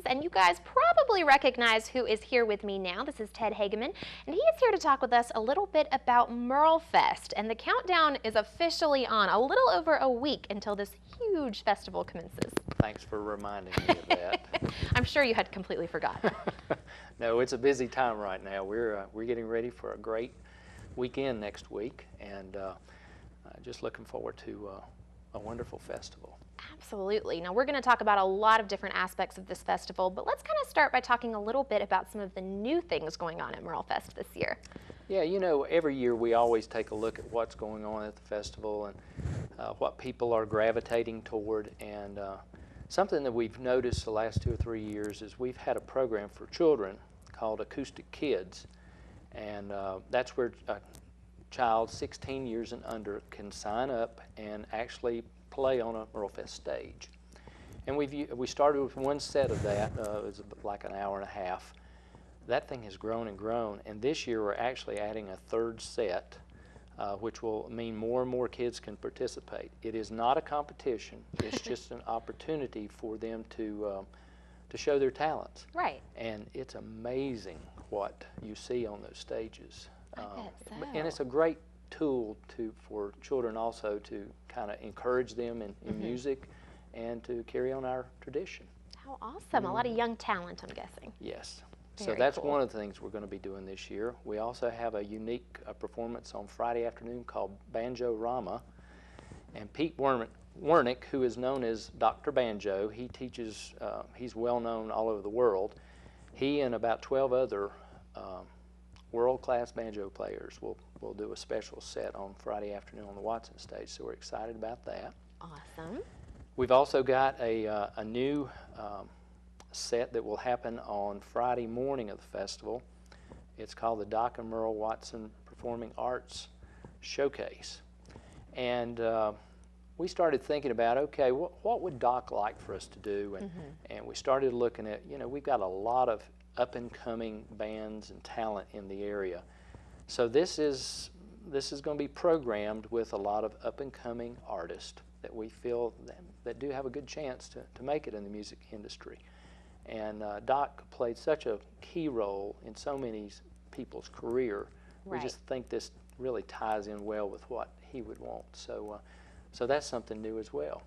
And you guys probably recognize who is here with me now. This is Ted Hagaman, and he is here to talk with us a little bit about Merlefest. And the countdown is officially on, a little over a week until this huge festival commences. Thanks for reminding me of that. I'm sure you had completely forgotten. No, it's a busy time right now. We're getting ready for a great weekend next week, and just looking forward to a wonderful festival. Absolutely. Now, we're going to talk about a lot of different aspects of this festival, but let's kind of start by talking a little bit about some of the new things going on at Merlefest this year. Yeah, you know, every year we always take a look at what's going on at the festival and what people are gravitating toward. And something that we've noticed the last 2 or 3 years is we've had a program for children called Acoustic Kids. And that's where a child 16 years and under can sign up and actually play on a Merlefest stage. And we started with one set of that. It was like an hour and a half. That thing has grown and grown, and this year we're actually adding a third set, which will mean more and more kids can participate. It is not a competition. It's just an opportunity for them to show their talents. Right. And it's amazing what you see on those stages. I bet so. And it's a great tool for children also to kind of encourage them in music and to carry on our tradition. How awesome. A lot of young talent, I'm guessing. Yes. Very So that's cool. one of the things we're going to be doing this year. We also have a unique performance on Friday afternoon called Banjo Rama. And Pete Wernick, who is known as Dr. Banjo, he teaches, he's well known all over the world. He and about 12 other world-class banjo players will do a special set on Friday afternoon on the Watson stage, so we're excited about that. Awesome. We've also got a new set that will happen on Friday morning of the festival. It's called the Doc and Merle Watson Performing Arts Showcase. And we started thinking about, okay, what would Doc like for us to do? And we started looking at, you know, we've got a lot of up-and-coming bands and talent in the area. So this is going to be programmed with a lot of up-and-coming artists that we feel that do have a good chance to make it in the music industry. And Doc played such a key role in so many people's career. Right. We just think this really ties in well with what he would want. So, so that's something new as well.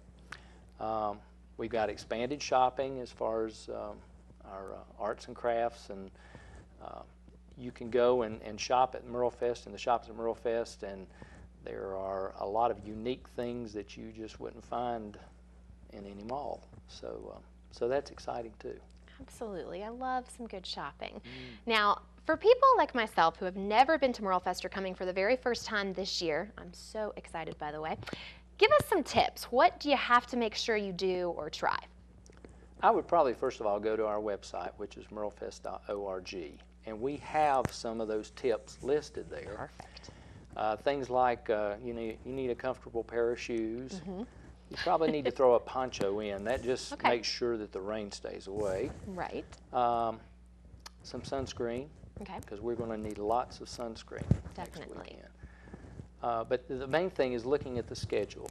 We've got expanded shopping as far as our arts and crafts, and you can go and shop at Merlefest and the shops at Merlefest, and there are a lot of unique things that you just wouldn't find in any mall. So, so that's exciting too. Absolutely. I love some good shopping. Now, for people like myself who have never been to Merlefest or coming for the very first time this year, I'm so excited, by the way, give us some tips. What do you have to make sure you do or try? I would probably first of all go to our website, which is merlefest.org, and we have some of those tips listed there. Perfect. Things like you need a comfortable pair of shoes. You probably need to throw a poncho in. That just makes sure that the rain stays away. Right. Some sunscreen, because we're going to need lots of sunscreen next weekend. But the main thing is looking at the schedule.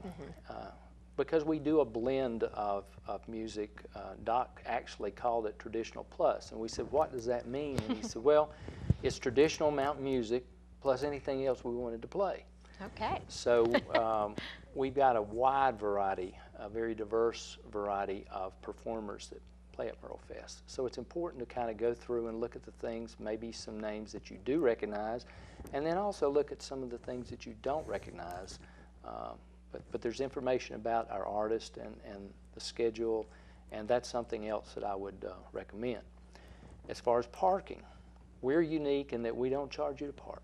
Because we do a blend of music, Doc actually called it Traditional Plus. And we said, what does that mean? And he said, well, it's traditional mountain music plus anything else we wanted to play. Okay. So we've got a wide variety, a very diverse variety of performers that play at Merlefest. So it's important to kind of go through and look at the things, maybe some names that you do recognize, and then also look at some of the things that you don't recognize. But there's information about our artist and the schedule, and that's something else that I would recommend. As far as parking, we're unique in that we don't charge you to park.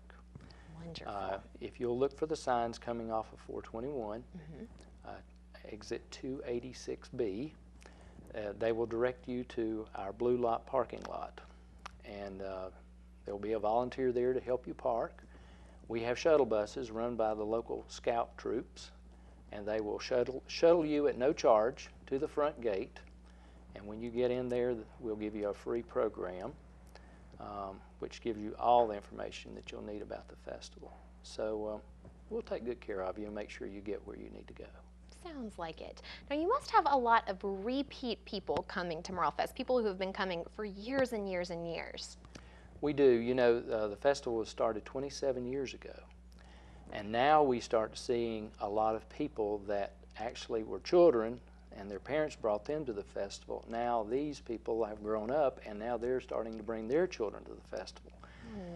Wonderful. If you'll look for the signs coming off of 421, exit 286B, they will direct you to our blue lot parking lot. And there will be a volunteer there to help you park. We have shuttle buses run by the local scout troops, and they will shuttle you at no charge to the front gate. And when you get in there, we'll give you a free program, which gives you all the information that you'll need about the festival. So we'll take good care of you and make sure you get where you need to go. Sounds like it. Now, you must have a lot of repeat people coming to Merlefest, people who have been coming for years and years and years. We do. You know, the festival was started 27 years ago, and now we start seeing a lot of people that actually were children and their parents brought them to the festival. Now these people have grown up, and now they're starting to bring their children to the festival.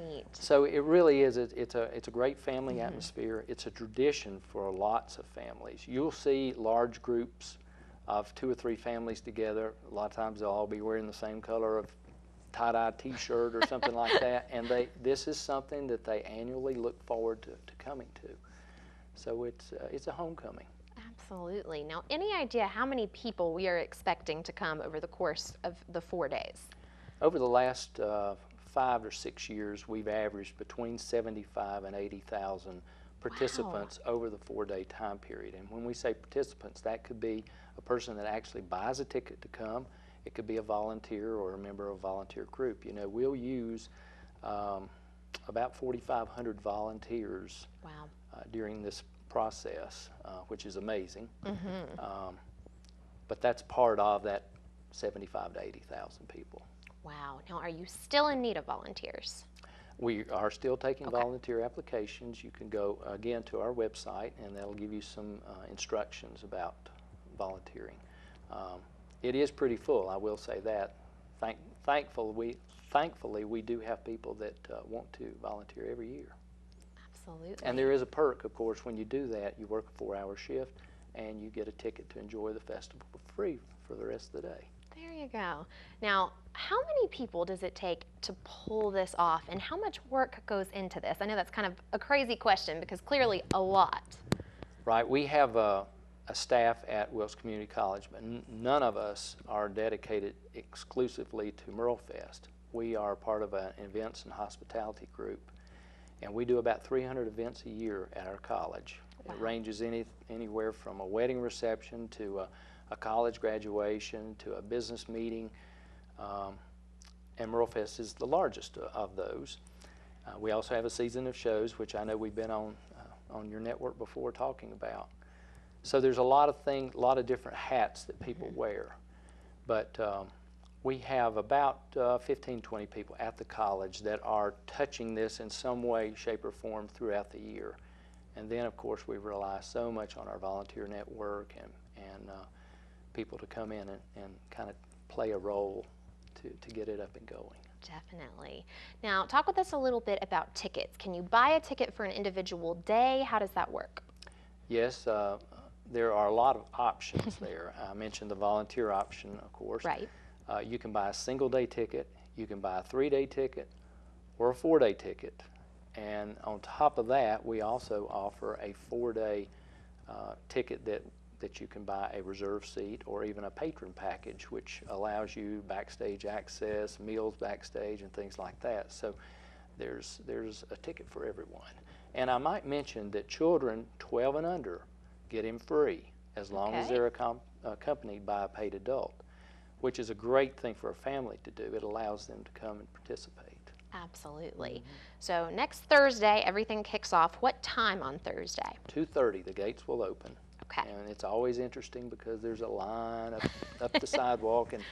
Neat. So it really is, it's a great family atmosphere. It's a tradition for lots of families. You'll see large groups of 2 or 3 families together. A lot of times they'll all be wearing the same color of tie-dye t-shirt or something like that, and this is something that they annually look forward to coming to. So it's a homecoming. Absolutely. Now, any idea how many people we are expecting to come over the course of the 4 days? Over the last 5 or 6 years, we've averaged between 75 and 80,000 participants over the 4-day time period. And when we say participants, that could be a person that actually buys a ticket to come. It could be a volunteer or a member of a volunteer group. You know, we'll use about 4,500 volunteers during this process, which is amazing. But that's part of that 75 to 80,000 people. Wow. Now, are you still in need of volunteers? We are still taking volunteer applications. You can go again to our website, and that'll give you some instructions about volunteering. It is pretty full, I will say that. Thankfully, we do have people that want to volunteer every year. Absolutely. And there is a perk, of course, when you do that. You work a 4-hour shift, and you get a ticket to enjoy the festival for free for the rest of the day. There you go. Now, how many people does it take to pull this off, and how much work goes into this? I know that's kind of a crazy question because clearly a lot. Right. We have a staff at Wilkes Community College, but none of us are dedicated exclusively to Merlefest. We are part of an events and hospitality group, and we do about 300 events a year at our college. Wow. It ranges anywhere from a wedding reception to a college graduation to a business meeting, and Merlefest is the largest of those. We also have a season of shows, which I know we've been on your network before talking about. So there's a lot of different hats that people wear, but we have about 15, 20 people at the college that are touching this in some way, shape, or form throughout the year. And then, of course, we rely so much on our volunteer network and people to come in and kind of play a role to get it up and going. Definitely. Now, talk with us a little bit about tickets. Can you buy a ticket for an individual day? How does that work? Yes, there are a lot of options there. I mentioned the volunteer option, of course. Right. You can buy a single-day ticket, you can buy a 3-day ticket, or a 4-day ticket. And on top of that, we also offer a 4-day ticket that you can buy a reserve seat or even a patron package, which allows you backstage access, meals backstage, and things like that. So there's a ticket for everyone. And I might mention that children 12 and under get in free as long as they're accompanied by a paid adult, which is a great thing for a family to do. It allows them to come and participate. Absolutely. So next Thursday, everything kicks off. What time on Thursday? 2:30, the gates will open. Okay. And it's always interesting because there's a line up the sidewalk, and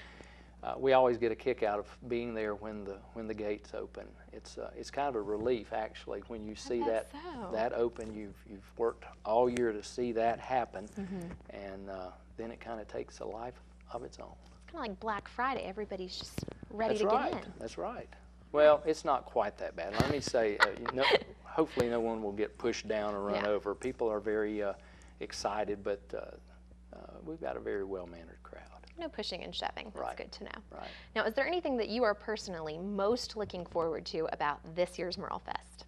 we always get a kick out of being there when the gates open. It's kind of a relief, actually, when you see that open. You've worked all year to see that happen, and then it kind of takes a life of its own. Kind of like Black Friday. Everybody's just ready to get in. That's right. Well, it's not quite that bad. Let me say, hopefully no one will get pushed down or run over. People are very excited, but we've got a very well-mannered crowd. No pushing and shoving. That's good to know. Right. Now, is there anything that you are personally most looking forward to about this year's Merlefest?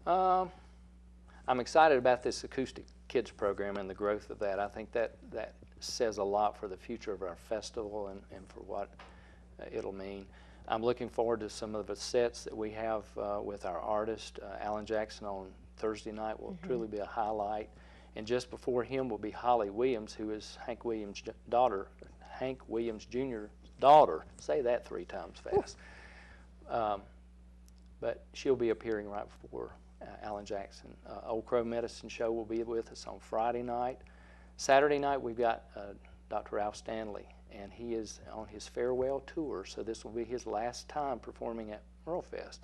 I'm excited about this Acoustic Kids program and the growth of that. I think that says a lot for the future of our festival and for what it'll mean. I'm looking forward to some of the sets that we have with our artist, Alan Jackson, on Thursday night will truly be a highlight. And just before him will be Holly Williams, who is Hank Williams' daughter, Hank Williams Jr.'s daughter. Say that 3 times fast. But she'll be appearing right before Alan Jackson. Old Crow Medicine Show will be with us on Friday night. Saturday night we've got Dr. Ralph Stanley, and he is on his farewell tour, so this will be his last time performing at Merlefest.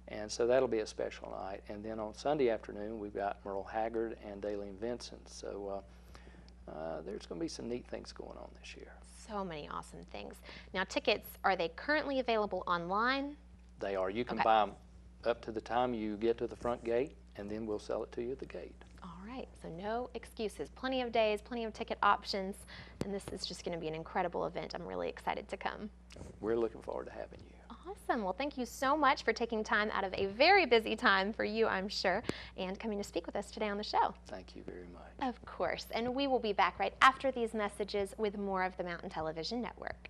And so that'll be a special night. And then on Sunday afternoon we've got Merle Haggard and Daleen Vincent. So there's going to be some neat things going on this year. So many awesome things. Now tickets, are they currently available online? They are. You can buy them up to the time you get to the front gate, and then we'll sell it to you at the gate. All right, so no excuses. Plenty of days, plenty of ticket options, and this is just going to be an incredible event. I'm really excited to come. We're looking forward to having you. Awesome. Well, thank you so much for taking time out of a very busy time for you, I'm sure, and coming to speak with us today on the show. Thank you very much. Of course, and we will be back right after these messages with more of the Mountain Television Network.